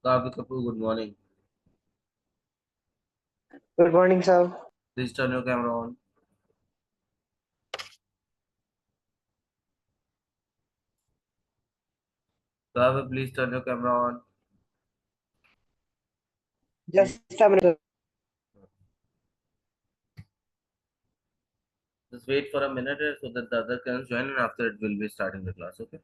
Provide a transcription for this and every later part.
Kavya Kapoor, good morning. Good morning, sir. Please turn your camera on. Kavya, please turn your camera on. Just a minute. Just wait for a minute so that the other can join, and after it will be starting the class. Okay.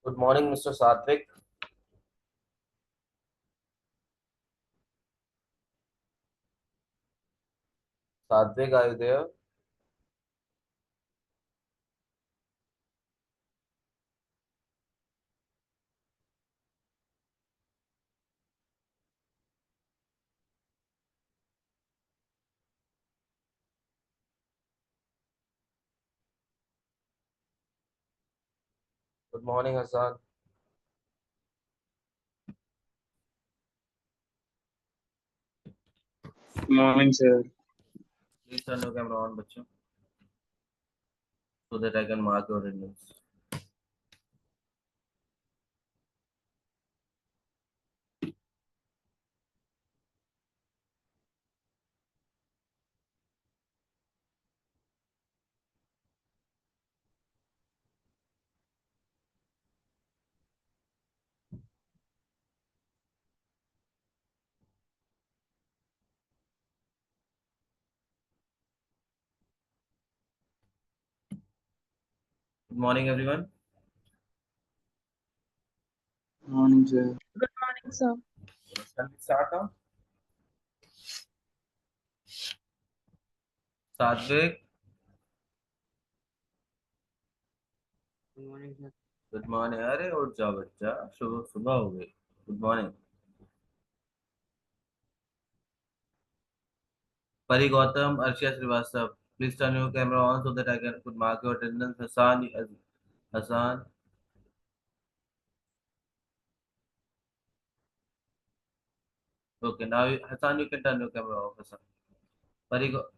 Good morning, Mr. Satvik. Satvik, are you there? Good morning, Hassan. Good morning, sir. Please turn your camera on, bachcho, so that I can mark your attendance. Good morning, everyone. Good morning, sir. Good morning, sir. Shall we start now? Satvik, Good morning, sir. good morning. अरे उठ जाओ बच्चा, सुबह सुबह हो गई. Good morning. Pari Gautam, Arshia Srivastava. Please turn your camera on so that I can could mark your attendance. Hassan. Okay, Hassan, you can turn your camera off. Hassan.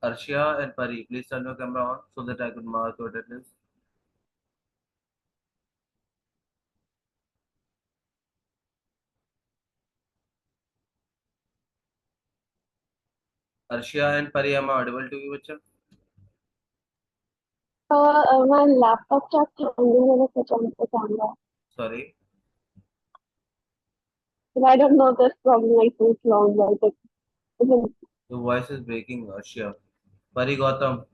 Arshia and Pari, please turn your camera on so that I could mark your attendance. Arshia and Pari, am I audible to you, bacha? My laptop kept hanging when I switch on the camera. Sorry. But I don't know this problem like since long, but it Your voice is breaking, Arshia. Pari Gautam.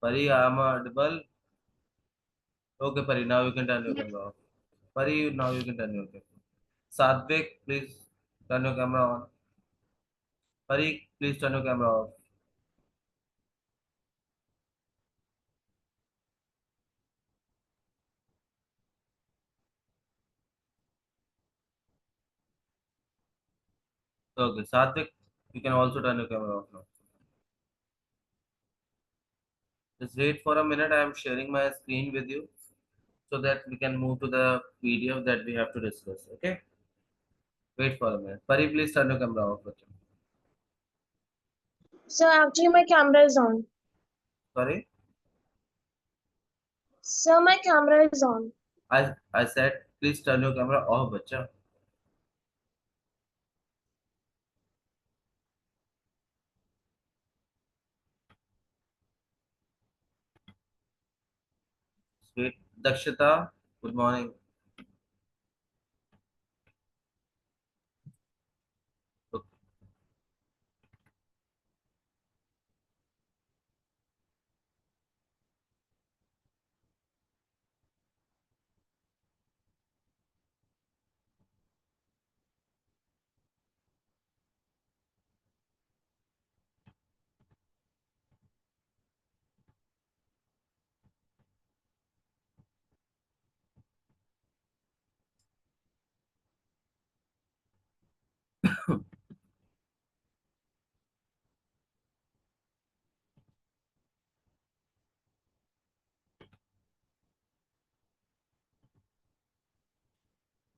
Pari, am I audible? Okay, Pari, now you can turn your camera off. Pari, now you can turn your camera. Satvik, please turn your camera on. Pari, please turn your camera off. Okay, Satvik, you can also turn your camera off now. Just wait for a minute. I am sharing my screen with you so that we can move to the PDF that we have to discuss. Okay? Wait for a minute. Pari, please turn your camera off. Bacha. So actually my camera is on. Sorry? So my camera is on. I said please turn your camera off, bacha. Wait. Dakshita, good morning. Okay.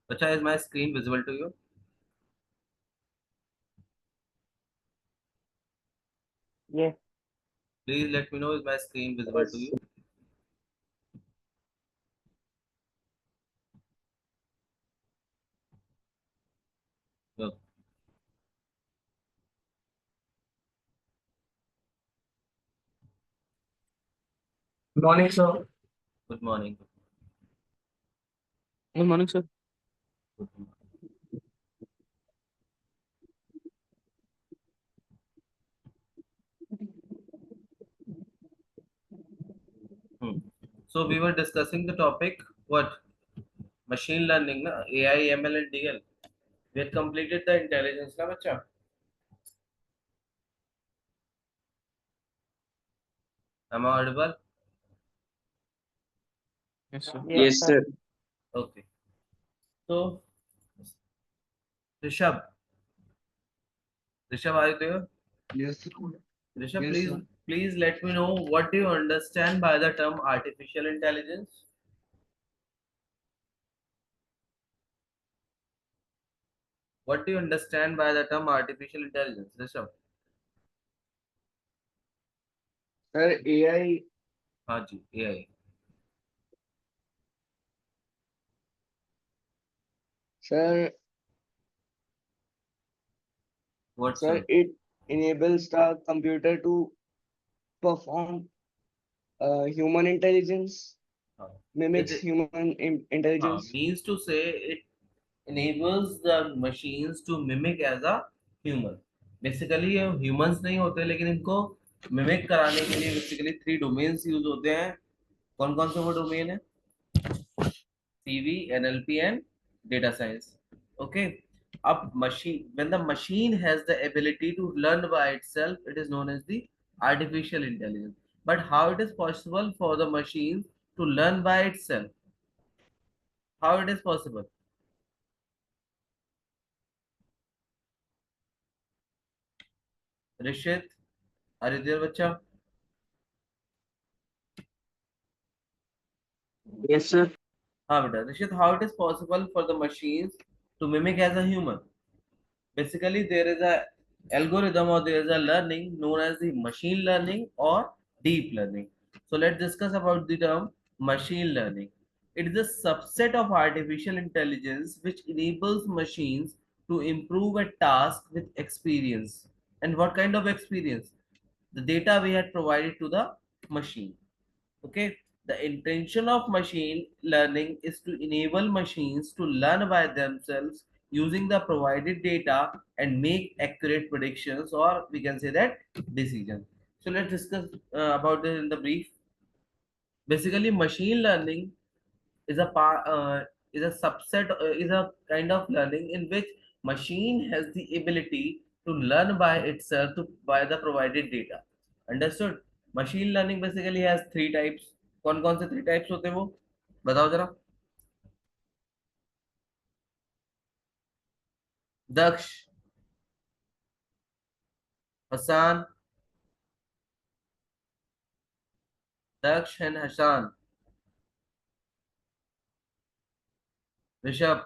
Bacha, is my screen visible to you? Yes. Please let me know, is my screen visible to you? No. Good morning, sir. Good morning. Good morning, sir. Good morning. So we were discussing the topic, what? Machine learning, na? AI, ML and DL. We had completed the intelligence, na bacha? Am I audible? Yes, sir. Yes, sir. Okay. So, Rishabh, are you there? Yes, sir. Rishabh, Yes, please, sir. please let me know, what do you understand by the term artificial intelligence? What do you understand by the term artificial intelligence, Rishabh? Sir, AI, हाँ जी, AI. sir, What, sir, sir? it enables the computer to perform human intelligence, हाँ. mimics It, human intelligence. means to say it enables the machines to mimic as a human. Basically ये humans नहीं होते, लेकिन इनको mimic कराने के लिए basically 3 domains use होते हैं. कौन कौन से वो domain है? CV, NLP and data science. Okay. Up machine, when the machine has the ability to learn by itself, it is known as the artificial intelligence. But how it is possible for the machine to learn by itself? How it is possible? Rishit, are you there, bacha? Yes, sir. हाँ बेटा, Rishit, how it is possible for the machines to mimic as a human? Basically, there is a algorithm or there is a learning known as the machine learning or deep learning. So let's discuss about the term machine learning. It is a subset of artificial intelligence which enables machines to improve a task with experience. And what kind of experience? The data we had provided to the machine. Okay, the intention of machine learning is to enable machines to learn by themselves using the provided data and make accurate predictions, or we can say that decisions. So let's discuss about this in the brief. Basically, machine learning is a part is a subset is a kind of learning in which machine has the ability to learn by itself by the provided data. Understood? Machine learning basically has 3 types. कौन कौन से 3 types होते हैं वो बताओ जरा. Daksh, Hasan, Daksh and Hasan. Rishabh.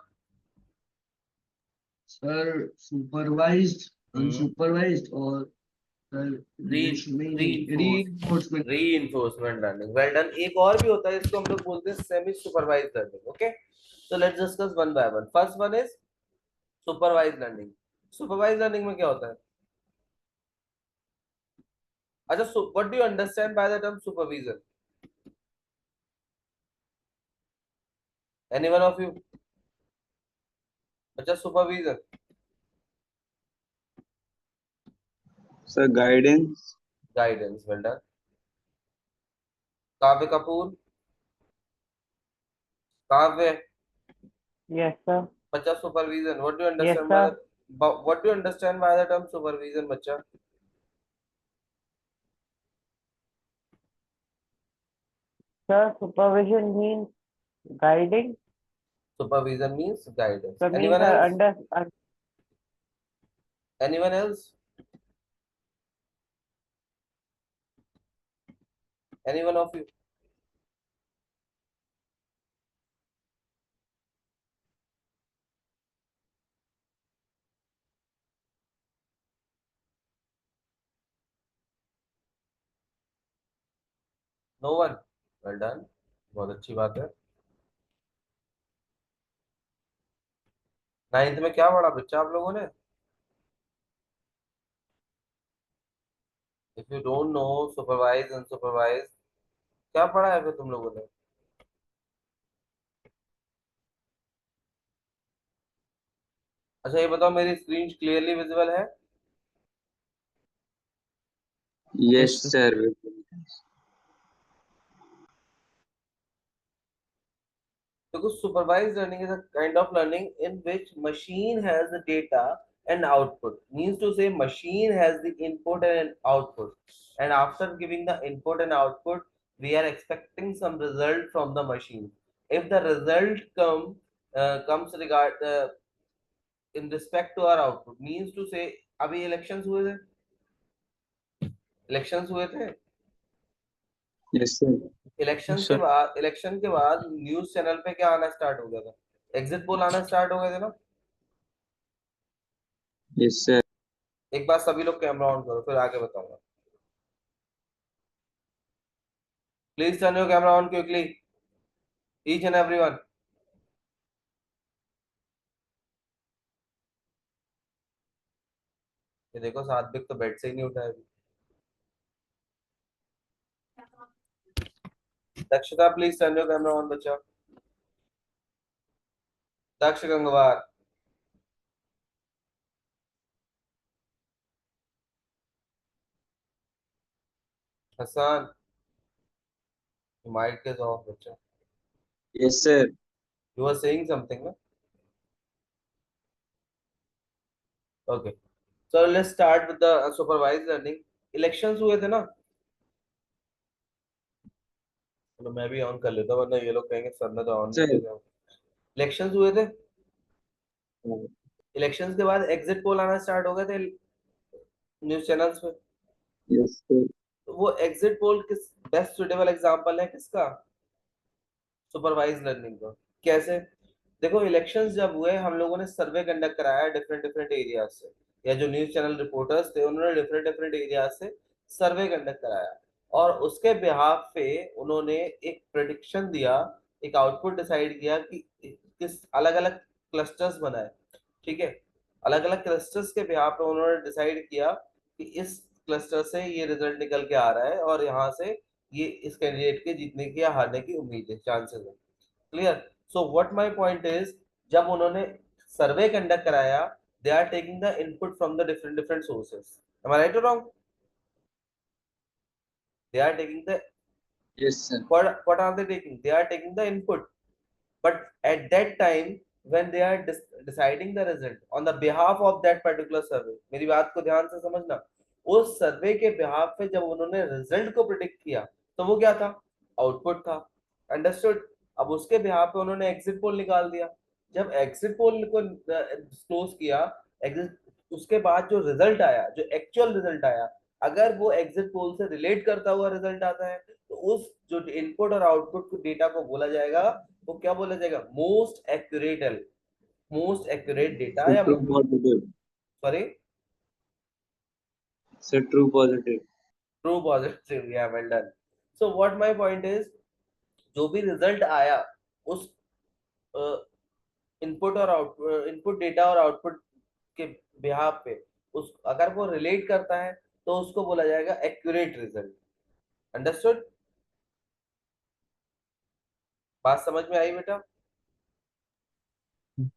Sir, supervised, unsupervised, or sir, री this mean reinforce reinforcement. reinforcement learning. Well done. एक और भी होता है, इसको हम लोग बोलते हैं semi supervised learning. Okay, so let's discuss one by one. First one is supervised learning. Supervised learning में क्या होता है? अच्छा, so what do you understand by the term supervision? Any one of you? अच्छा, supervision. Sir, guidance. Guidance. Well done. काव्य कपूर. काव्य. Yes, sir. बच्चा, supervision. What do you Yes, understand by sir. the what do you understand by the term supervision, बच्चा? Sir, supervision means guiding. Supervision means guidance. So means Anyone else? Anyone else? Anyone of you? No one. Well done. बहुत अच्छी बात है. 9th में क्या पढ़ा बच्चा आप लोगों ने? If you don't know supervise and supervise, क्या पढ़ा है फिर तुम लोगों ने? अच्छा ये बताओ मेरी स्क्रीन क्लियरली विजिबल है? Yes, sir. Because supervised learning is a kind of learning in which machine has the data and output. Means to say machine has the input and output. And after giving the input and output, we are expecting some result from the machine. If the result comes in respect to our output, means to say अभी elections हुए थे Yes, sir. Election के बाद news channel पे क्या आना start हो गया था एग्जिट पोल आना स्टार्ट हो गए थे ना Yes, sir. एक बार सभी लोग कैमरा ऑन करो फिर आगे बताऊंगा please turn your camera on quickly each and everyone ये देखो सात्विक तो बेड से ही नहीं उठा है अभी Dakshata please turn your camera on बच्चा Daksh Gangwar Hasan mic is off बच्चा Yes, sir. You are saying something ना okay so let's start with the supervised learning elections हुए थे ना चलो मैं भी ऑन कर लेता हूं वरना ये लोग कहेंगे सर ने तो ऑन नहीं Sir. किया इलेक्शंस हुए थे इलेक्शंस के बाद एग्जिट पोल आना स्टार्ट हो गए थे न्यूज चैनल्स पे Yes, sir. तो वो एग्जिट पोल किस बेस्ट सुटेबल एग्जांपल है किसका सुपरवाइज लर्निंग का कैसे देखो इलेक्शंस जब हुए हम लोगों ने सर्वे कंडक्ट कराया डिफरेंट डिफरेंट एरिया से या जो न्यूज चैनल रिपोर्टर्स थे उन्होंने डिफरेंट डिफरेंट एरिया से सर्वे कंडक्ट कराया और उसके बिहाफ पे उन्होंने एक प्रेडिक्शन दिया एक आउटपुट डिसाइड किया कि किस अलग अलग क्लस्टर्स बनाए ठीक है अलग अलग क्लस्टर्स के बिहाफ पे उन्होंने डिसाइड किया कि इस क्लस्टर से ये रिजल्ट निकल के आ रहा है और यहाँ से ये इस कैंडिडेट के जीतने की या हारने की उम्मीद है चांसेस है clear so what my point is जब उन्होंने सर्वे कंडक्ट कराया they are taking the input from the different different sources am I right और wrong they are taking the Yes, sir. what are they taking they are taking the input but at that time when they are deciding the result on the behalf of that particular survey मेरी बात को ध्यान से समझना उस सर्वे के behalf पे जब उन्होंने रिजल्ट को प्रिडिक्ट किया तो वो क्या था आउटपुट था अंडरस्टूड अब उसके behalf पे उन्होंने एग्जिट पोल निकाल दिया जब एग्जिट पोल को डिस्क्लोज किया एग्जिट उसके बाद जो रिजल्ट आया जो एक्चुअल रिजल्ट आया अगर वो एग्जिट पोल से रिलेट करता हुआ रिजल्ट आता है तो उस जो इनपुट और आउटपुट डेटा को बोला जाएगा वो क्या बोला जाएगा मोस्ट एक्यूरेट डेटा Sir, या true positive. Sorry Sir, true positive. True positive या well done so what my point is जो भी रिजल्ट आया उस इनपुट और आउटपुट इनपुट डेटा और आउटपुट के बिहाफ पे उस अगर वो रिलेट करता है तो उसको बोला जाएगा एक्यूरेट रिजल्ट अंडरस्टूड बात समझ में आई बेटा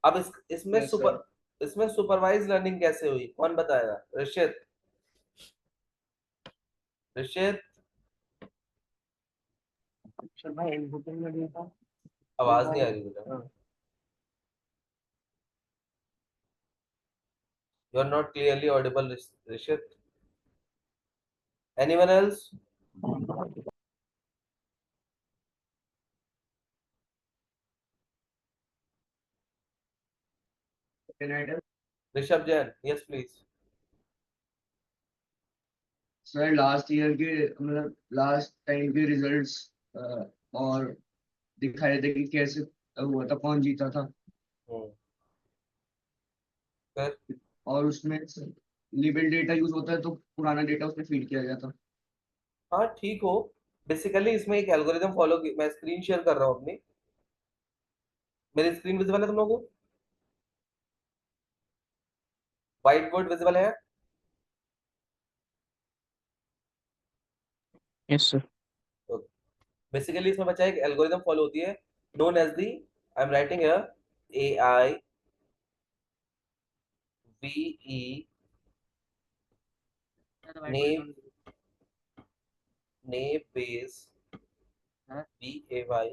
अब इसमें Yes, sir. इसमें सुपरवाइज लर्निंग कैसे हुई कौन बताएगा ऋषित ऋषित सर भाई इनपुटिंग में भी था आवाज नहीं आ रही बेटा you are not clearly audible Rishit anyone else Rishabh Jain yes please sir last year के मतलब लास्ट टाइम के रिजल्ट्स और दिखा रहे थे कि कैसे हुआ था, कौन जीता था। फिर और उसमें लेबल डेटा यूज होता है तो पुराना डेटा उसमें फीड किया गया था। हाँ ठीक हो। बेसिकली इसमें एक एल्गोरिदम फॉलो की, मैं स्क्रीन शेयर कर रहा हूँ अपनी। मेरी स्क्रीन विजिबल है तुम लोगों को? व्हाइट बोर्ड विजिबल है? Yes, sir. बेसिकली इसमें बच्चा एक एल्गोरिदम फॉलो होती है, known as the, I am writing here, AI VE naive naive Bayes BAYES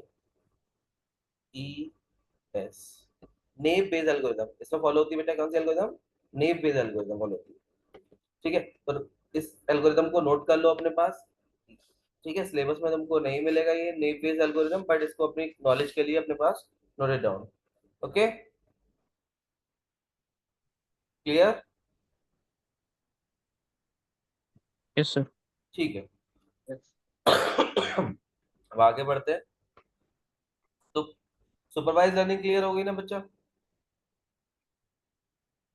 naive Bayes algorithm इसमें फॉलो होती है बेटा। कौन सी algorithm? Naive Bayes algorithm follow होती है। ठीक है, तो इस एल्गोरिदम को नोट कर लो अपने पास। ठीक है, सिलेबस में तुमको नहीं मिलेगा ये नेव बेस एल्गोरिदम, बट इसको अपनी नॉलेज के लिए अपने पास note it down. Okay, clear? Yes, sir. ठीक है। अब आगे बढ़ते हैं। तो सुपरवाइज लर्निंग क्लियर हो गई ना बच्चा?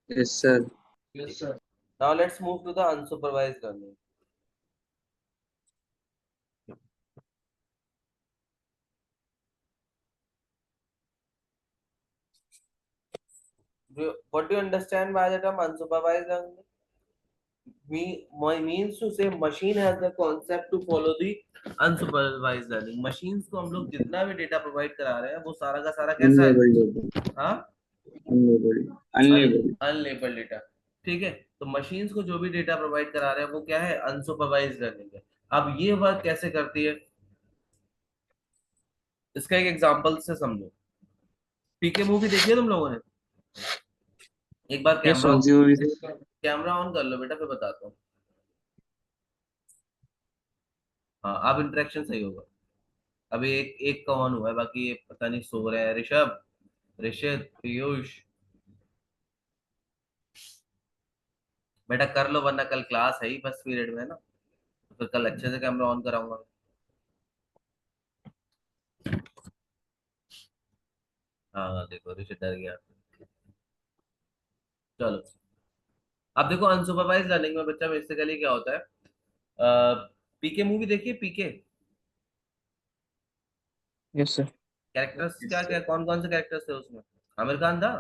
Yes, sir. Yes sir. Now let's move to the unsupervised learning. What do you understand by the term unsupervised learning? Means to say machine has the concept to follow the unsupervised learning. Machines को हम लोग जितना भी data provide करा रहे हैं वो सारा का सारा कैसा है? Unlabeled data. हाँ, Unlabeled. Unlabeled. Unlabelled data. ठीक है, तो मशीन्स को जो भी डेटा प्रोवाइड करा रहे हैं वो क्या है? अनसुपरवाइज्ड लर्निंग है। अब ये वर्क कैसे करती है, इसका एक एग्जांपल से समझो। पीके मूवी देखी है तुम लोगों ने? एक बार Yes, कैमरा sir. कौन सी मूवी थी? कैमरा ऑन कर लो बेटा, फिर बताता हूँ। हाँ, अब इंटरेक्शन सही होगा। अभी एक एक का ऑन हुआ है, बाकी ये पता नहीं सो रहे हैं। ऋषभ, ऋषित, पीयूष, बेटा कर लो वरना कल क्लास है ही फर्स्ट पीरियड में, है ना? तो फिर कल अच्छे से कैमरा ऑन कराऊंगा। हाँ देखो ऋषित डर गया। चलो, अब देखो अनसुपरवाइज लर्निंग में बच्चा बेसिकली क्या होता है। पीके मूवी देखिए, पीके Yes, sir. कैरेक्टर्स Yes, क्या sir. क्या, कौन कौन से कैरेक्टर्स थे उसमें? आमिर खान था।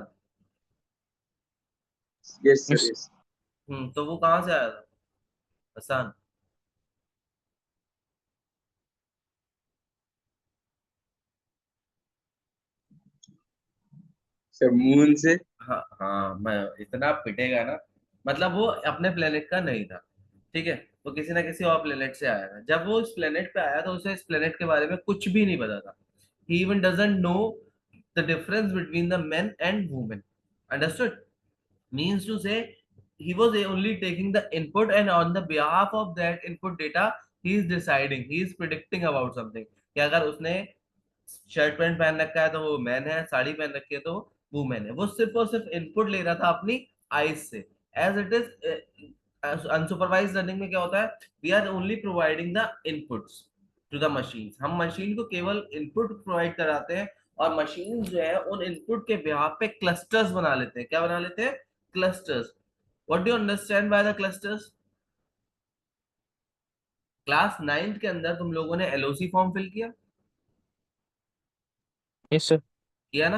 Yes, sir. Yes. Yes. तो वो कहाँ से आया था? हसन। Sir, moon से. हाँ हाँ, मैं इतना पिटेगा ना, मतलब वो अपने प्लेनेट का नहीं था। ठीक है, वो किसी ना किसी और प्लेनेट से आया था। जब वो इस प्लेनेट पे आया तो उसे इस प्लेनेट के बारे में कुछ भी नहीं पता था। He even doesn't know the difference between the men and women. Understood? means to say he was only taking the input, and on the behalf of that input data he is deciding, he is predicting about something कि अगर उसने shirt pant पहन रखा है तो वो man है, साड़ी पहन रखी है तो वो वुमेन है। वो सिर्फ और सिर्फ इनपुट ले रहा था अपनी आईज से। As it is unsupervised learning में क्या होता है, we are only providing the inputs to the machine. हम मशीन को केवल इनपुट प्रोवाइड कराते हैं, और मशीन जो है उन इनपुट के बिहाफ पे क्लस्टर्स बना लेते हैं। क्या बना लेते हैं? Clusters. What do you understand by the clusters? Class 9th के अंदर तुम लोगों ने एलओसी फॉर्म फिल किया Yes, sir. किया ना?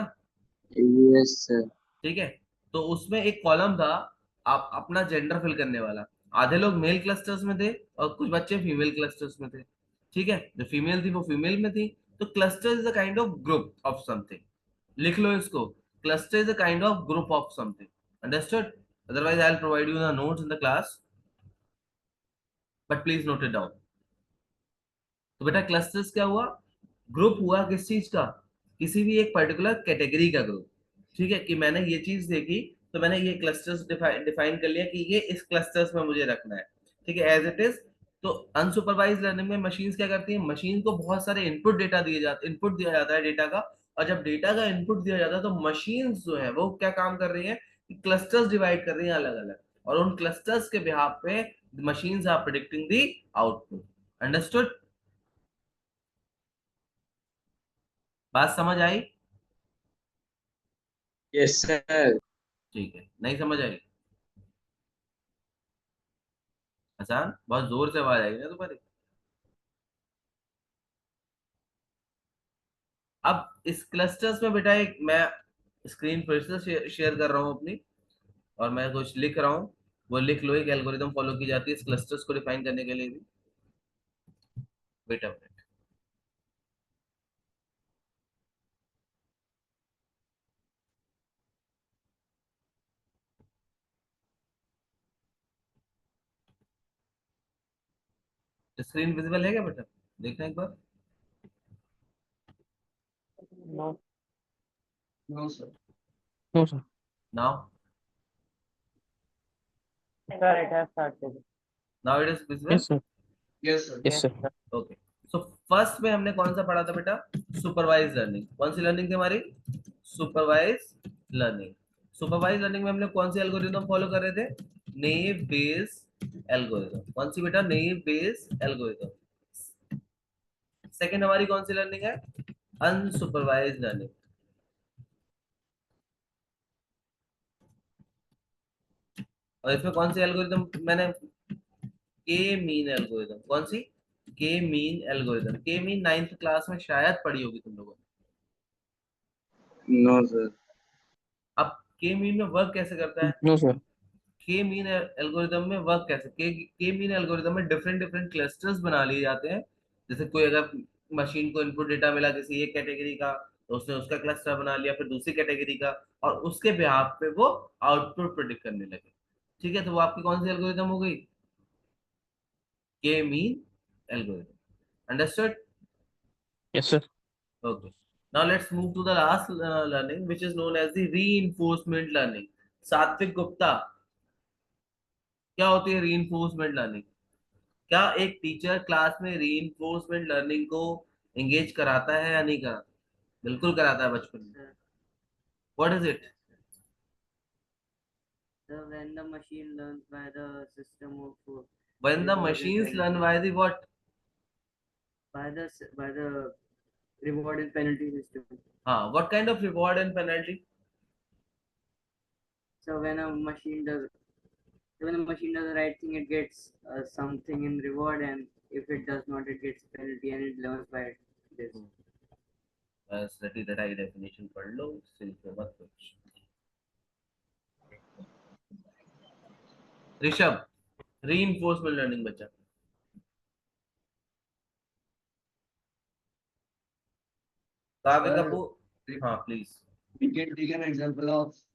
Yes, sir. ठीक है, तो उसमें एक कॉलम था आप अपना जेंडर फिल करने वाला। आधे लोग मेल क्लस्टर्स में थे और कुछ बच्चे फीमेल क्लस्टर्स में थे। ठीक है, जो फीमेल थी वो फीमेल में थी। तो cluster is a kind of group of something. लिख लो इसको, cluster is a kind of group of something. Understood? Otherwise I will provide you the notes in the class, but please note it down. तो बेटा clusters क्या हुआ? Group हुआ किस चीज का? किसी भी एक पर्टिकुलर कैटेगरी का ग्रुप। ठीक है, कि मैंने ये चीज देखी तो मैंने ये क्लस्टर्स डिफाइन कर लिया कि ये इस क्लस्टर्स में मुझे रखना है। ठीक है, एज इट इज। तो अनसुपरवाइज लर्निंग में मशीन्स क्या करती हैं? मशीन को बहुत सारे इनपुट दिया जाता है डेटा का। और जब डेटा का इनपुट दिया जाता है तो मशीन्स जो है वो क्या काम कर रही है? क्लस्टर्स डिवाइड कर रही है अलग अलग, और उन क्लस्टर्स के बिहाफ पे The machines are predicting the output. Understood? बात समझ आई? Yes, sir. ठीक है, नहीं समझ आई? आसान, बहुत जोर से आवाज आएगी ना तुम्हारी। अब इस क्लस्टर्स में बेटा एक मैं स्क्रीन फिर से शेयर कर रहा हूँ अपनी, और मैं कुछ लिख रहा हूँ, वो लिख लो। एक एल्गोरिदम फॉलो की जाती है इस क्लस्टर्स को डिफाइन करने के लिए भी। Wait a minute. Screen visible है क्या बेटा? देखना एक बार। No. No, sir. No, sir. Now Sir, it has started. Now it is visible. Yes, sir. Yes, sir. Yes, sir. Okay, so first में हमने कौन सा पढ़ा था बेटा? Supervised learning. कौन सी लर्निंग थी हमारी? Supervise learning. सुपरवाइज लर्निंग में हमने कौन सी एल्गोरिदम फॉलो कर रहे थे? Naive Bayes algorithm. कौन सी बेटा? Naive Bayes algorithm. सेकंड हमारी कौन सी लर्निंग है? Unsupervised learning. और इसमें कौन सी एल्गोरिदम मैंने? के मीन एल्गोरिदम। कौन सी? के मीन एल्गोरिदम। के मीन नाइन्थ क्लास में शायद पढ़ी होगी तुम लोगों No, sir. ने। अब के मीन में वर्क कैसे करता है? No, sir. के मीन एल्गोरिदम में वर्क कैसे? के मीन एल्गोरिदम में डिफरेंट डिफरेंट क्लस्टर्स बना लिए जाते हैं। जैसे कोई अगर मशीन को इनपुट डेटा मिला किसी एक कैटेगरी का, तो उसने उसका क्लस्टर बना लिया, फिर दूसरी कैटेगरी का, और उसके बिहाफ पे वो आउटपुट प्रेडिक्ट करने लगे। ठीक है, तो वो आपकी कौन सी एल्गोरिदम हो गई? के mean algorithm. Understood? Yes, sir. Okay. Now let's move to the last learning, which is known as the reinforcement learning. सात्विक गुप्ता, क्या होती है reinforcement learning? क्या एक टीचर क्लास में reinforcement learning को engage कराता है या नहीं कराता? बिल्कुल कराता है बचपन में। What is it? So when the machine learns by the system of When the reward and machines learn penalty, by the what? by the reward and penalty system. What kind of reward and penalty? So when a machine does the right thing, it gets something in reward, and if it does not, it gets penalty, and it learns by this. बस रटी रटाई definition पढ़ लो, सिर्फ मत कुछ। Rishabh, reinforcement learning बच्चा। काव्य Sir, Kapoor, हाँ please. we can take an example of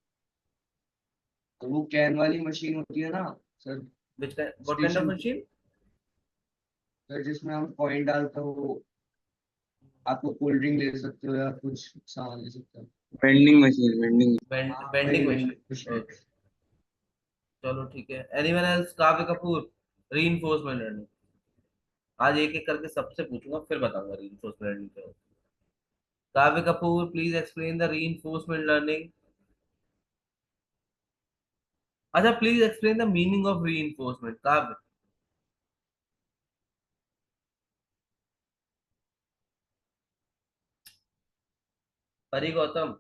वो can वाली मशीन होती है ना sir, Which kind? What kind of Station- machine? Sir जिसमें हम कॉइन डालते हो, आपको कोल्ड ड्रिंक ले सकते हो या कुछ सामान ले सकते हो। Vending machine, vending. Vending machine. Okay. चलो ठीक है। Anyone else? काव्य कपूर, रीइंफोर्समेंट लर्निंग। आज एक एक करके सबसे पूछूंगा, फिर बताऊंगा रीइंफोर्समेंट लर्निंग क्या होता है। Kavya Kapoor, please explain the reinforcement learning. अच्छा, please explain the meaning of reinforcement. Kavya. Pari Gautam.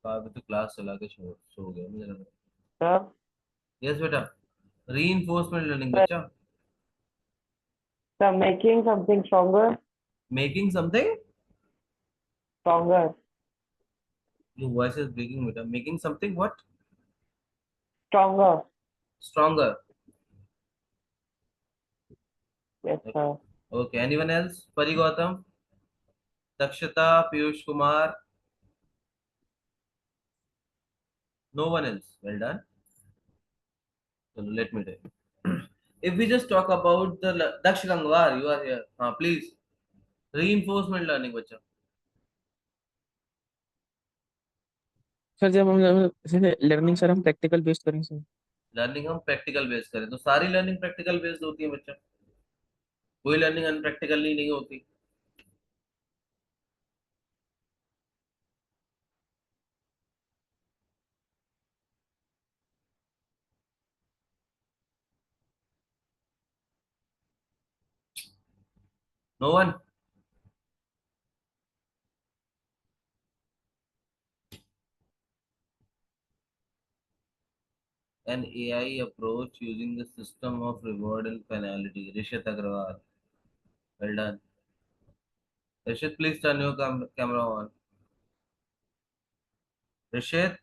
काव्य तो क्लास चला के सो गया मुझे लगा। Sir, यस बेटा, रीइंफोर्समेंट लर्निंग sir, बच्चा। sir, making something stronger, making something, stronger, your voice is breaking बेटा। Making something what? stronger. Stronger. Yes, sir. Okay, anyone else? Pari Gautam, Dakshata, Piyush Kumar, no one else? Well done. So let me tell you. If we just talk about the Daksh Gangwar, you are here. Please. Reinforcement learning, बच्चा। Sir जब हम जैसे learning sir हम practical based करें sir. Learning हम practical based करें तो सारी लर्निंग प्रैक्टिकल बेस्ड होती है बच्चा, कोई लर्निंग अनप्रैक्टिकल नहीं होती। No one? An AI approach using the system of reward and penalty. Rishit Agrawal. Well done. Rishit, please turn your camera on. Rishit,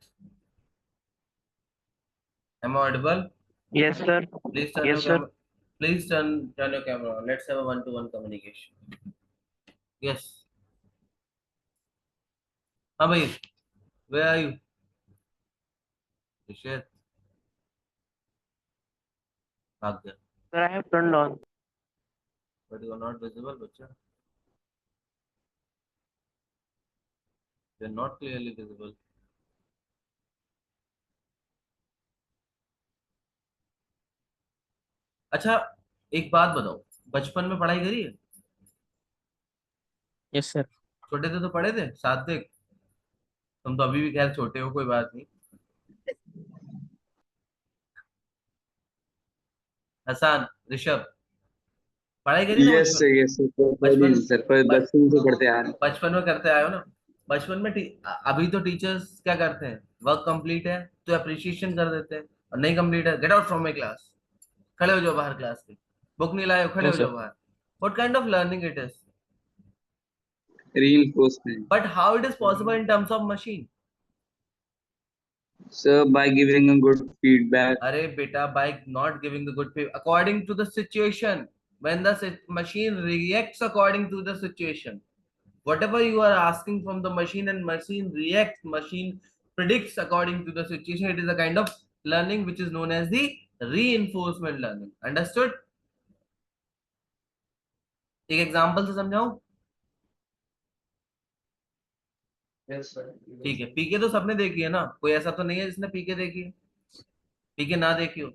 am I audible? Yes, sir. Please turn your Yes, sir. camera. Please turn your camera on. Let's have a one-to-one communication. Yes. हाँ भाई, where are you? Rishit, भाग गया. Sir, I have turned on. But you are not visible, बच्चा. You are not clearly visible. अच्छा, एक बात बताओ, बचपन में पढ़ाई करी है? Yes, sir. छोटे थे तो पढ़े थे सात्विक? तुम तो अभी भी खैर छोटे हो, कोई बात नहीं. हसान, ऋषभ, पढ़ाई करी ना यस बचपन? सर, यस सर, बचपन सर, पर ब- बचपन से पढ़ते आ रहे हैं। बचपन में करते आए हो ना? बचपन में अभी तो टीचर्स क्या करते हैं, वर्क कंप्लीट है तो अप्रिशिएशन कर देते हैं, और नहीं कंप्लीट है, get out from my class, खड़े हो जाओ बाहर क्लास के, बुक नहीं लाए हो, खड़े No, हो sir. जाओ बाहर. What kind of learning it is? Reinforcement. But how it is possible in terms of machine? Sir, by giving a good feedback. अरे बेटा, by not giving the good feedback according to the situation, when the machine reacts according to the situation, whatever you are asking from the machine and machine reacts, machine predicts according to the situation, it is a kind of learning which is known as the reinforcement learning. Understood? एक example से समझाऊं? Yes, sir. ठीक है, पीके तो सबने देखी है ना, कोई ऐसा तो नहीं है जिसने पीके देखी है, पीके ना देखी हो.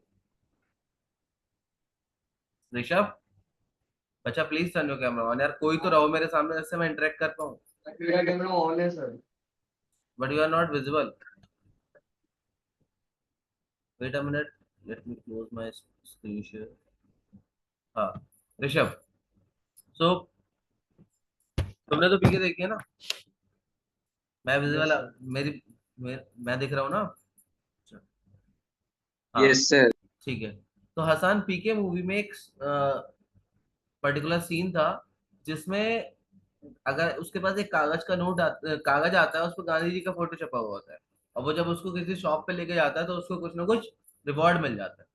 ऋषभ, अच्छा please turn your camera on यार, कोई तो रहो मेरे सामने जिससे मैं इंटरेक्ट कर पाऊं. मेरा कैमरा ऑन है sir. But you are not visible. Wait a minute. Let me close my screen share. हाँ, ऋषभ. So तुमने तो पीके देखी है ना? मैं विजिबल, Yes, sir. मैं दिख रहा हूँ ना? हाँ, Yes sir. ठीक है. तो हसन, पीके मूवी में एक पर्टिकुलर सीन था जिसमें अगर उसके पास एक कागज आता है, उस पर गांधी जी का फोटो छपा हुआ होता है, और वो जब उसको किसी शॉप पे लेके जाता है तो उसको कुछ ना कुछ रिवॉर्ड मिल जाता है.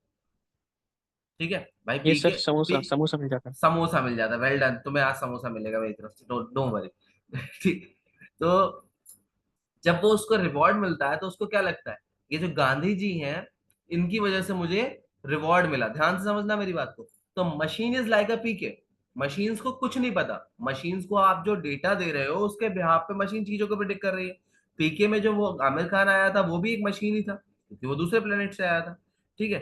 ठीक है भाई, Yes, sir. पीके समोसा मिल जाता है. समोसा मिल जाता है. वेल डन, तुम्हें आज समोसा मिलेगा मेरी तरफ से, डोंट वरी. ठीक. तो जब वो उसको रिवॉर्ड मिलता है तो उसको क्या लगता है, ये जो गांधी जी हैं इनकी वजह से मुझे रिवॉर्ड मिला. ध्यान से समझना मेरी बात को. तो machine is like a PK. Machines को कुछ नहीं पता. मशीन्स को आप जो डेटा दे रहे हो उसके बिहाफ पे मशीन चीजों को प्रिडिक्ट कर रही है. पीके में जो वो आमिर खान आया था वो भी एक मशीन ही था, क्योंकि वो दूसरे प्लेनेट से आया था. ठीक है.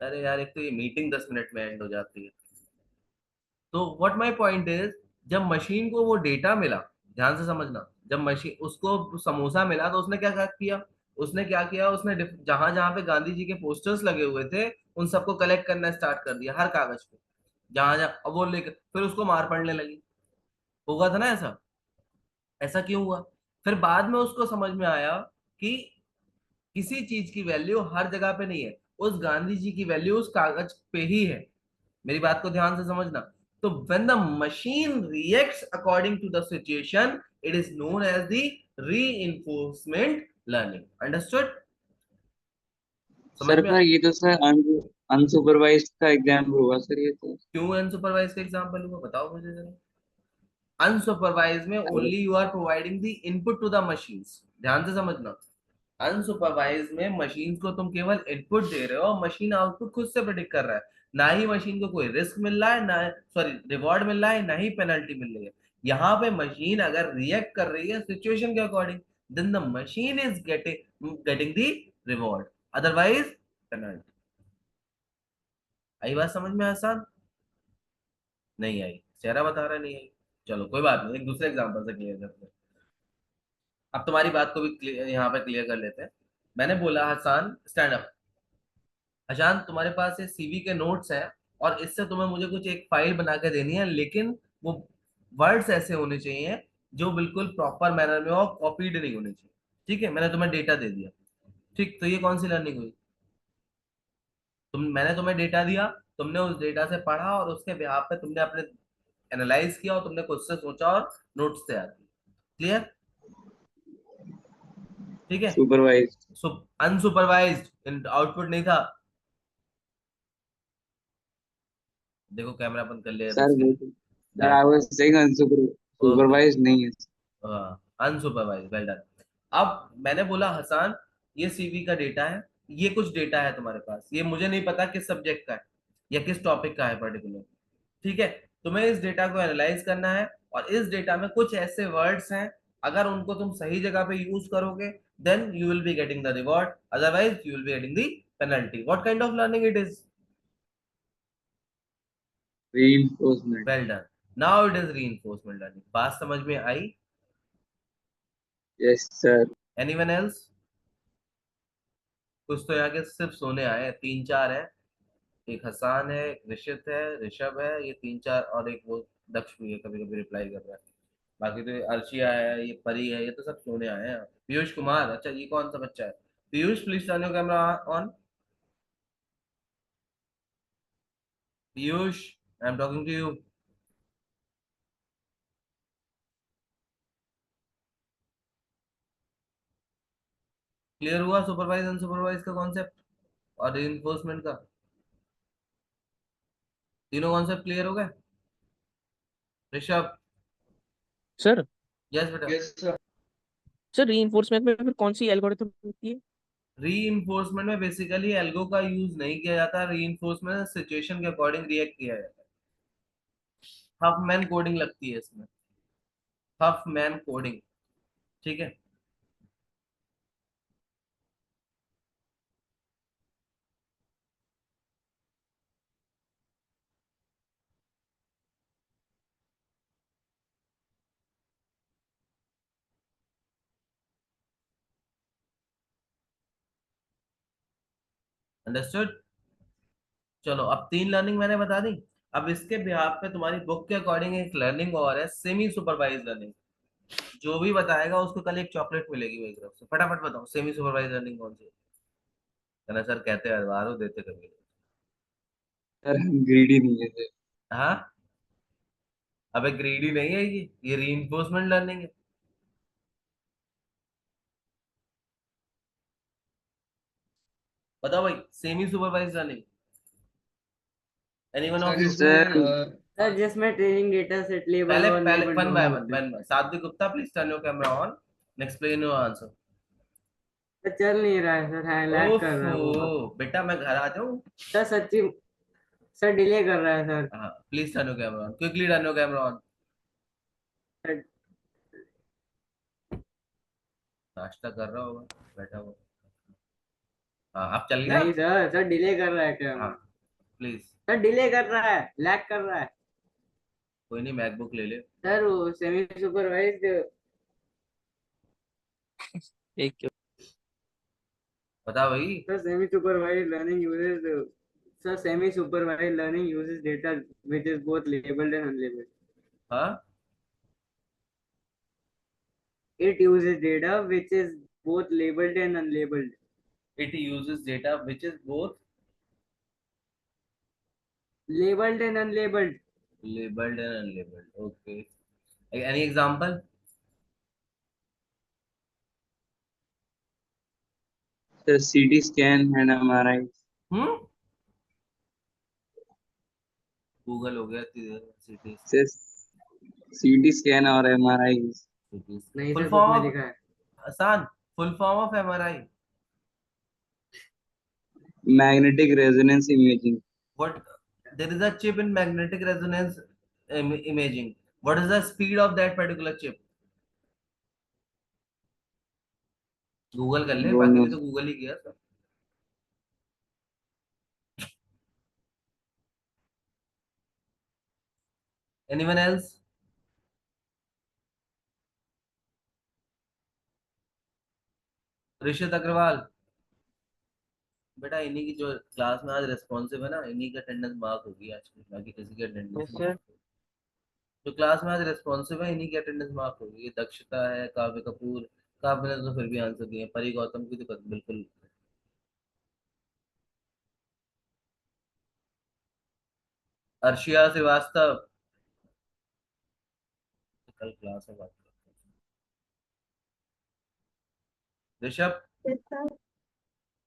अरे यार, एक तो ये मीटिंग 10 मिनट में एंड हो जाती है. तो व्हाट माय पॉइंट इज, जब मशीन को वो डेटा मिला, ध्यान से समझना, जब मशीन उसको समोसा मिला तो उसने क्या किया, उसने जहां जहां पे गांधी जी के पोस्टर्स लगे हुए थे उन सबको कलेक्ट करना स्टार्ट कर दिया, हर कागज पे, जहां जहां. अब वो लेकर फिर उसको मार पड़ने लगी. होगा था ना ऐसा? ऐसा क्यों हुआ? फिर बाद में उसको समझ में आया कि किसी चीज की वैल्यू हर जगह पे नहीं है, उस गांधी जी की वैल्यू उस कागज पे ही है. मेरी बात को ध्यान से समझना. तो when the machine reacts according to the situation, it is known as the reinforcement learning. Understood? समझ सर में? पर ये तो सर अनसुपरवाइज्ड का एग्जाम्पल हुआ सर, ये तो। क्यों अनसुपरवाइज का एग्जांपल हुआ, बताओ मुझे जरा. अनसुपरवाइज में only you are providing the input to the machines. ध्यान से समझना. अनसुपरवाइज में मशीन को तुम केवल इनपुट दे रहे हो, मशीन आउटपुट खुद से प्रेडिक्ट कर रहा है. ना ही मशीन को कोई रिस्क मिल रहा है, ना सॉरी रिवॉर्ड मिल रहा है, ना ही पेनल्टी मिल रही है. यहाँ पे मशीन अगर रिएक्ट कर रही है सिचुएशन के according, then the machine is getting the reward, otherwise penalty. आई बात समझ में? आसान नहीं आई? चेहरा बता रहा नहीं आई. चलो कोई बात नहीं, एक दूसरे एग्जांपल से क्लियर करते हैं. अब तुम्हारी बात को भी यहाँ पे क्लियर कर लेते हैं. मैंने बोला हसान स्टैंड अप. हसान, तुम्हारे पास ये सीवी के नोट्स हैं और इससे तुम्हें मुझे कुछ एक फाइल बना के देनी है, लेकिन वो वर्ड्स ऐसे होने चाहिए जो बिल्कुल प्रॉपर मैनर में हो, कॉपीड नहीं होने चाहिए। ठीक है, मैंने तुम्हें डेटा दे दिया। ठीक, तो ये कौन सी लर्निंग हुई? मैंने तुम्हें डेटा दिया, तुमने उस डेटा से पढ़ा और उसके बिहाफ पे तुमने अपने एनालाइज किया और तुमने खुद से सोचा और नोट्स तैयार किए। क्लियर? ठीक है। supervised. अनसुपरवाइज्ड आउटपुट नहीं था। देखो कैमरा बंद कर लिया Sir, इसके। sir, I was saying okay, supervised नहीं है. Unsupervised, well done. अब मैंने बोला हसन, ये सीवी का डेटा है, ये कुछ डेटा है तुम्हारे पास, ये मुझे नहीं पता किस सब्जेक्ट का है या किस टॉपिक का है पर्टिकुलर। ठीक है, तुम्हें इस डेटा को एनालाइज करना है और इस डेटा में कुछ ऐसे वर्ड्स हैं, अगर उनको तुम सही जगह पे यूज करोगे then you will be getting the reward, otherwise you will be getting the penalty. What kind of learning it is? Reinforcement. Well done. Now it is reinforcement learning. बात समझ में आई? Yes, sir. Anyone else? कुछ तो यहाँ के सिर्फ सोने आए हैं, तीन चार हैं। एक हसान है, एक ऋषित है, ऋषभ है, ये तीन चार, और एक वो दक्ष भी है, कभी कभी रिप्लाई कर रहा है। बाकी तो ये अर्शिया है, ये परी है, ये तो सब सोने आए हैं। पीयूष कुमार, अच्छा ये कौन सा बच्चा है? Piyush please turn your camera on. Piyush, I am talking to you. Clear हुआ सुपरवाइज अनसुपरवाइज का कॉन्सेप्ट और रिइंफोर्समेंट का? तीनों कॉन्सेप्ट क्लियर हो गए? ऋषभ? सर यस बेटा। Yes, sir. सर रीइंफोर्समेंट में फिर कौन सी एल्गोरिथम होती है? रीइंफोर्समेंट में बेसिकली एल्गो का यूज नहीं किया जाता, रीइंफोर्समेंट में सिचुएशन के अकॉर्डिंग रिएक्ट किया जाता है। हाफ मैन कोडिंग लगती है इसमें, हाफ मैन कोडिंग। ठीक है। अंडरस्टूड? चलो, अब तीन लर्निंग मैंने बता दी। अब इसके बिहाफ पे तुम्हारी बुक के अकॉर्डिंग एक लर्निंग और है, सेमी सुपरवाइज लर्निंग। जो भी बताएगा उसको कल एक चॉकलेट मिलेगी मेरी तरफ से। फटाफट बताओ सेमी सुपरवाइज लर्निंग कौन सी है? कहना सर कहते हैं हर बार हो, देते कभी नहीं। Sir, हम greedy नहीं है sir. हाँ, अबे ग्रीडी नहीं है ये रीइंफोर्समेंट लर्निंग है। बताओ भाई, semi supervise learning, anyone Sir, of you? इसमें सर जिसमें ट्रेनिंग डेटा सेट लेबल पहले और पहले लेबल वन बाय दोनों वन, होते हैं। सात्विक Gupta please turn your camera on and explain your answer. Sir चल नहीं रहा है सर, हाँ लैग कर रहा है बहुत। ओफो बेटा, मैं घर आ जाऊं? सर सच्ची, सर डिले कर रहा है सर। हाँ, please turn your camera on, quickly turn your camera on. Sir, नाश्ता कर रहा होगा बैठा हुआ। हाँ, अब चल गया। नहीं सर, सर डिले कर रहा है क्या? हाँ, प्लीज। सर डिले कर रहा है, लैग कर रहा है। कोई नहीं, मैकबुक ले ले। सर वो सेमी सुपरवाइज्ड, एक बता भाई। Sir semi supervised learning uses, sir semi supervised learning uses data which is both labeled and unlabeled. हाँ, It uses data which is both labeled and unlabeled. It uses data which is both Labeled and unlabeled. Labelled and unlabelled. Okay, any example? Sir, CT scan and MRI. Hmm, Google हो गया इतनी देर में। Cities, Sir, CT scan और MRI. Cities नहीं full sir book form में of, लिखा है। आसान, full form of MRI. Magnetic resonance imaging. What, there is a chip in magnetic resonance imaging. What is the speed of that particular chip? Google कर ले, Don't बाकी know. भी तो Google ही किया सब। Anyone else? ऋषित अग्रवाल, बेटा इन्हीं की जो क्लास में आज रेस्पॉन्सिव है ना, इन्हीं की अटेंडेंस मार्क होगी आज की, बाकी किसी की अटेंडेंस Yes, sir. जो क्लास में आज रेस्पॉन्सिव है इन्हीं की अटेंडेंस मार्क होगी। ये दक्षता है, काव्य कपूर, काव्य ने तो फिर भी आंसर दिए, परी गौतम की तो बिल्कुल। अर्शिया श्रीवास्तव, कल क्लास में बात करते हैं। Rishabh, Yes, sir.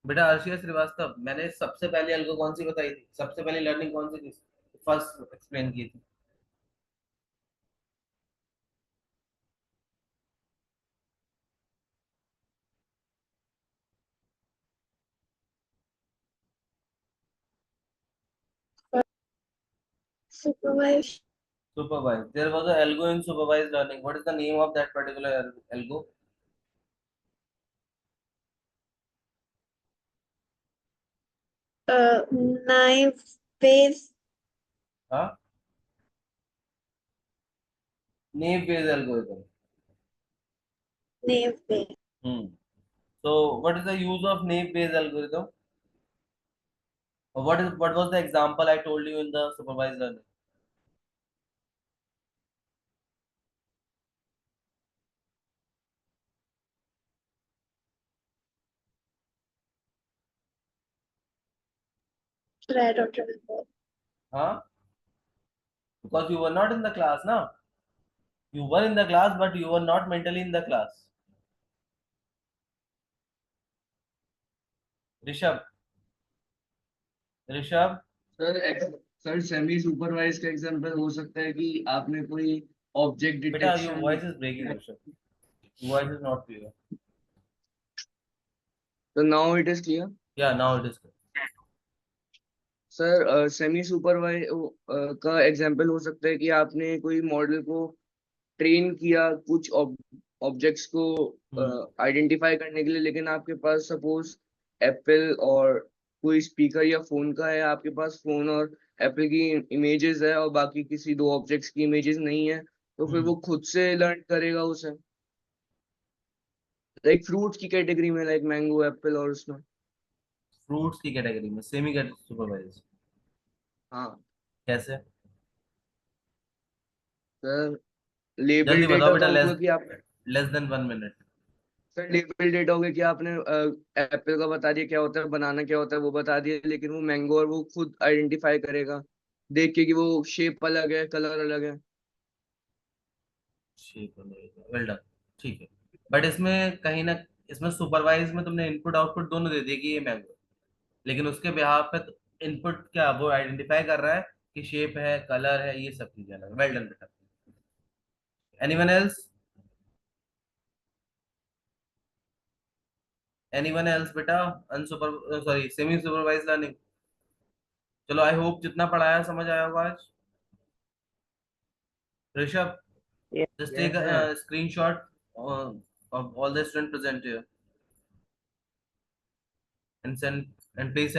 बेटा अर्शिया श्रीवास्तव, मैंने सबसे पहले अलगो कौन सी बताई थी, सबसे पहले लर्निंग कौन सी थी, फर्स्ट एक्सप्लेन की थी? Supervised. Supervised. There was a algo in supervised learning. What is the name of that particular algo? Naive Bayes. Huh? Naive Bayes algorithm. Naive Bayes. Hmm. So, what is the use of naive Bayes algorithm? Or what was the example I told you in the supervised learning? I don't remember. Huh? Because you were not in the class, now. You were in the class, but you were not mentally in the class. Rishabh. Rishabh. Sir semi supervise का example हो सकता है कि आपने कोई object Beta, your detection. voice is breaking, Rishabh. Your voice is not clear. तो now it is clear. Yeah, now it is clear. Sir semi supervise का example हो सकता है कि आपने कोई मॉडल को ट्रेन किया कुछ ऑब्जेक्ट्स को आइडेंटिफाई करने के लिए, लेकिन आपके पास सपोज एप्पल और कोई स्पीकर या फोन का है, आपके पास फोन और एप्पल की इमेजेस है और बाकी किसी दो ऑब्जेक्ट्स की इमेजेस नहीं है, तो फिर वो खुद से लर्न करेगा उसे, लाइक फ्रूट्स की कैटेगरी में, लाइक मैंगो एप्पल और उसमें। फ्रूट्स की कैटेगरी में सेमी सुपरवाइज हाँ कैसे? सर, लेबल जल्दी बताओ डेटा बेटा, का लेस होगा कि आप, less than 1 minute. Sir label data होगा कि आपने एप्पल का बता दिया क्या होता है, बनाना क्या होता है वो बता दिया, लेकिन वो मैंगो और वो खुद आइडेंटिफाई करेगा देख के कि वो शेप अलग है, कलर अलग है। ठीक है, वेल डन, ठीक है। बट इसमें कहीं ना, इसमें सुपरवाइज में तुमने इनपुट आउटपुट दोनों दे दिए कि ये मैंगो, लेकिन उसके बिहाफ पे इनपुट क्या वो आइडेंटिफाई कर रहा है कि शेप है, कलर है, ये सब चीजें अलग। वेल डन बेटा। Anyone else? एनीवन एल्स बेटा? अनसुपर सॉरी सेमी सुपरवाइज लर्निंग। चलो, आई होप जितना पढ़ाया समझ आया होगा आज। Rishabh, Yes, just take yes, a sir. screenshot of all the student present here and send, and please